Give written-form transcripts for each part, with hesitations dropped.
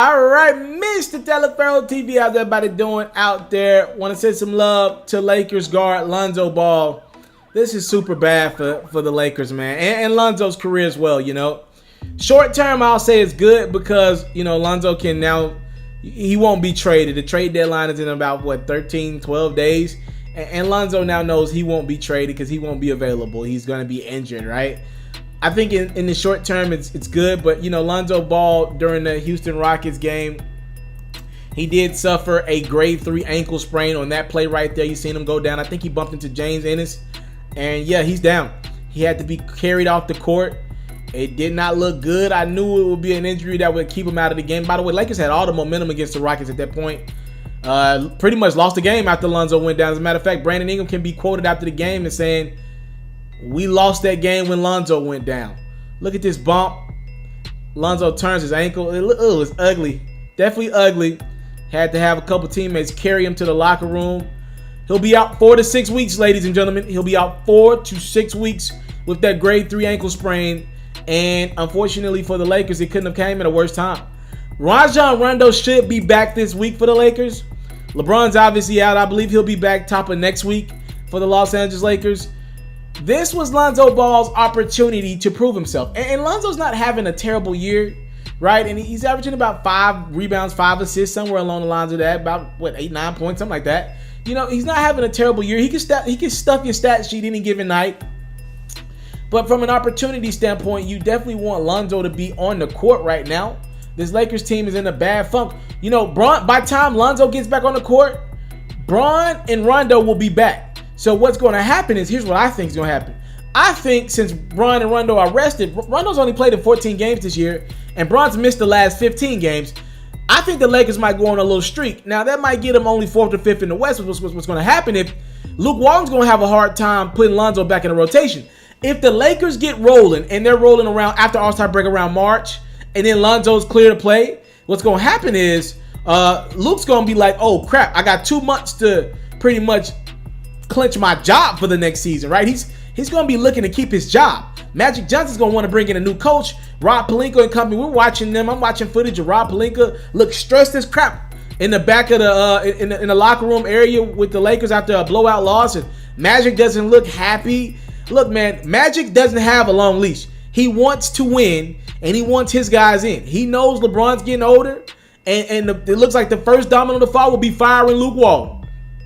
All right, Mr. Teleferro TV, how's everybody doing out there? Want to send some love to Lakers guard Lonzo Ball. This is super bad for the Lakers, man, and Lonzo's career as well, you know. Short term, I'll say it's good because, you know, Lonzo can now, he won't be traded. The trade deadline is in about, 13, 12 days. And Lonzo now knows he won't be traded because he won't be available. He's going to be injured, right? I think in the short term, it's good. But, you know, Lonzo Ball, during the Houston Rockets game, he did suffer a grade 3 ankle sprain on that play right there. You seen him go down. I think he bumped into James Ennis. And, yeah, he's down. He had to be carried off the court. It did not look good. I knew it would be an injury that would keep him out of the game. By the way, Lakers had all the momentum against the Rockets at that point. Pretty much lost the game after Lonzo went down. As a matter of fact, Brandon Ingram can be quoted after the game and saying, "We lost that game when Lonzo went down." Look at this bump. Lonzo turns his ankle. It was ugly. Definitely ugly. Had to have a couple teammates carry him to the locker room. He'll be out 4 to 6 weeks, ladies and gentlemen. He'll be out 4 to 6 weeks with that grade 3 ankle sprain. And unfortunately for the Lakers, it couldn't have came at a worse time. Rajon Rondo should be back this week for the Lakers. LeBron's obviously out. I believe he'll be back top of next week for the Los Angeles Lakers. This was Lonzo Ball's opportunity to prove himself. And Lonzo's not having a terrible year, right? And he's averaging about 5 rebounds, 5 assists, somewhere along the lines of that. About, 8, 9 points, something like that. You know, he's not having a terrible year. He can stuff your stat sheet any given night. But from an opportunity standpoint, you definitely want Lonzo to be on the court right now. This Lakers team is in a bad funk. You know, by the time Lonzo gets back on the court, Bron and Rondo will be back. So what's going to happen is, here's what I think is going to happen. I think since Bron and Rondo are rested, Rondo's only played in 14 games this year, and Bron's missed the last 15 games. I think the Lakers might go on a little streak. Now, that might get them only 4th or 5th in the West. What's going to happen if Luke Walton's going to have a hard time putting Lonzo back in the rotation. If the Lakers get rolling, and they're rolling around after All-Star break around March, and then Lonzo's clear to play, what's going to happen is Luke's going to be like, oh, crap, I got 2 months to pretty much clinch my job for the next season, right? He's going to be looking to keep his job. Magic Johnson's going to want to bring in a new coach. Rob Pelinka and company, we're watching them. I'm watching footage of Rob Pelinka look stressed as crap in the back of the in the locker room area with the Lakers after a blowout loss, and Magic doesn't look happy. Look, man, Magic doesn't have a long leash. He wants to win, and he wants his guys in. He knows LeBron's getting older, and it looks like the first domino to fall will be firing Luke Walton.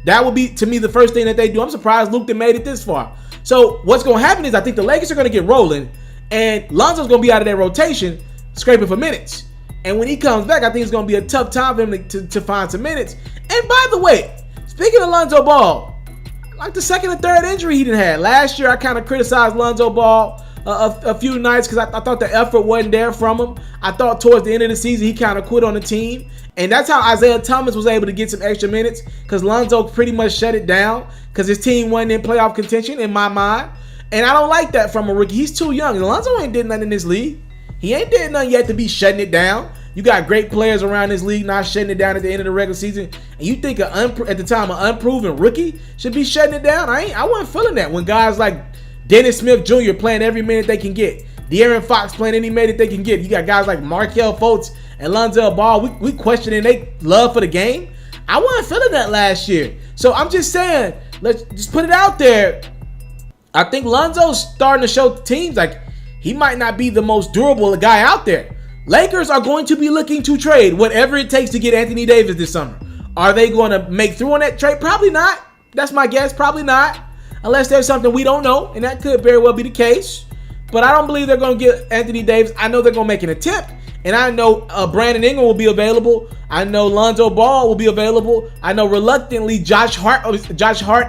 That would be, to me, the first thing that they do. I'm surprised Luke made it this far. So what's going to happen is I think the Lakers are going to get rolling, and Lonzo's going to be out of their rotation, scraping for minutes. And when he comes back, I think it's going to be a tough time for him to find some minutes. And by the way, speaking of Lonzo Ball, like the second or third injury he done had. Last year, I kind of criticized Lonzo Ball a few nights because I thought the effort wasn't there from him. I thought towards the end of the season, he kind of quit on the team. And that's how Isaiah Thomas was able to get some extra minutes, because Lonzo pretty much shut it down because his team wasn't in playoff contention in my mind. And I don't like that from a rookie. He's too young. Lonzo ain't did nothing in this league. He ain't did nothing yet to be shutting it down. You got great players around this league not shutting it down at the end of the regular season. And you think at the time an unproven rookie should be shutting it down? I wasn't feeling that when guys like Dennis Smith Jr. playing every minute they can get. De'Aaron Fox playing any minute they can get. You got guys like Markelle Fultz and Lonzo Ball. We questioning their love for the game. I wasn't feeling that last year. So I'm just saying, let's just put it out there. I think Lonzo's starting to show teams like he might not be the most durable guy out there. Lakers are going to be looking to trade whatever it takes to get Anthony Davis this summer. Are they going to make through on that trade? Probably not. That's my guess. Probably not. Unless there's something we don't know, and that could very well be the case. But I don't believe they're going to get Anthony Davis. I know they're going to make an attempt, and I know Brandon Ingram will be available. I know Lonzo Ball will be available. I know reluctantly Josh Hart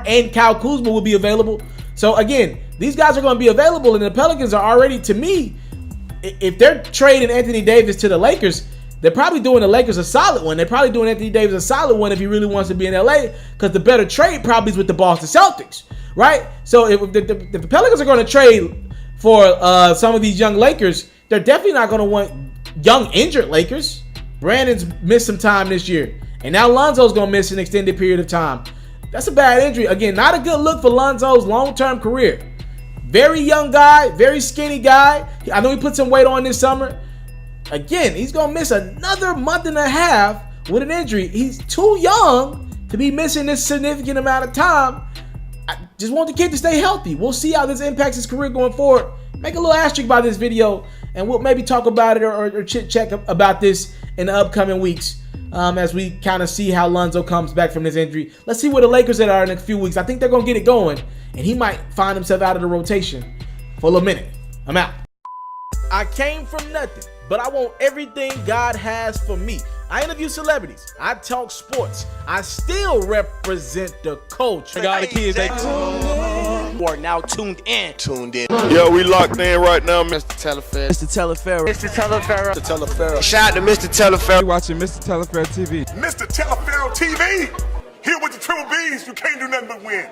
and Kyle Kuzma will be available. So again, these guys are going to be available, and the Pelicans are already, to me, if they're trading Anthony Davis to the Lakers, they're probably doing the Lakers a solid one. They're probably doing Anthony Davis a solid one if he really wants to be in LA, because the better trade probably is with the Boston Celtics, right? So if the Pelicans are going to trade for some of these young Lakers, they're definitely not going to want young injured Lakers. Brandon's missed some time this year, and now Lonzo's going to miss an extended period of time. That's a bad injury. Again, not a good look for Lonzo's long-term career. Very young guy, very skinny guy. I know he put some weight on this summer. again, he's going to miss another month and a half with an injury. He's too young to be missing this significant amount of time. I just want the kid to stay healthy. We'll see how this impacts his career going forward. Make a little asterisk by this video, and we'll maybe talk about it or chit-chat about this in the upcoming weeks as we kind of see how Lonzo comes back from this injury. Let's see where the Lakers are in a few weeks. I think they're going to get it going, and he might find himself out of the rotation for a minute. I'm out. I came from nothing, but I want everything God has for me. I interview celebrities. I talk sports. I still represent the culture. I got the kids. They are now tuned in. Yo, we locked in right now, Mr. Telefair. Mr. Telefair. Mr. Telefair. Mr. Telefair. Shout out to Mr. Telefair. You're watching Mr. Telefair TV. Mr. Telefair TV. Here with the Triple B's. You can't do nothing but win.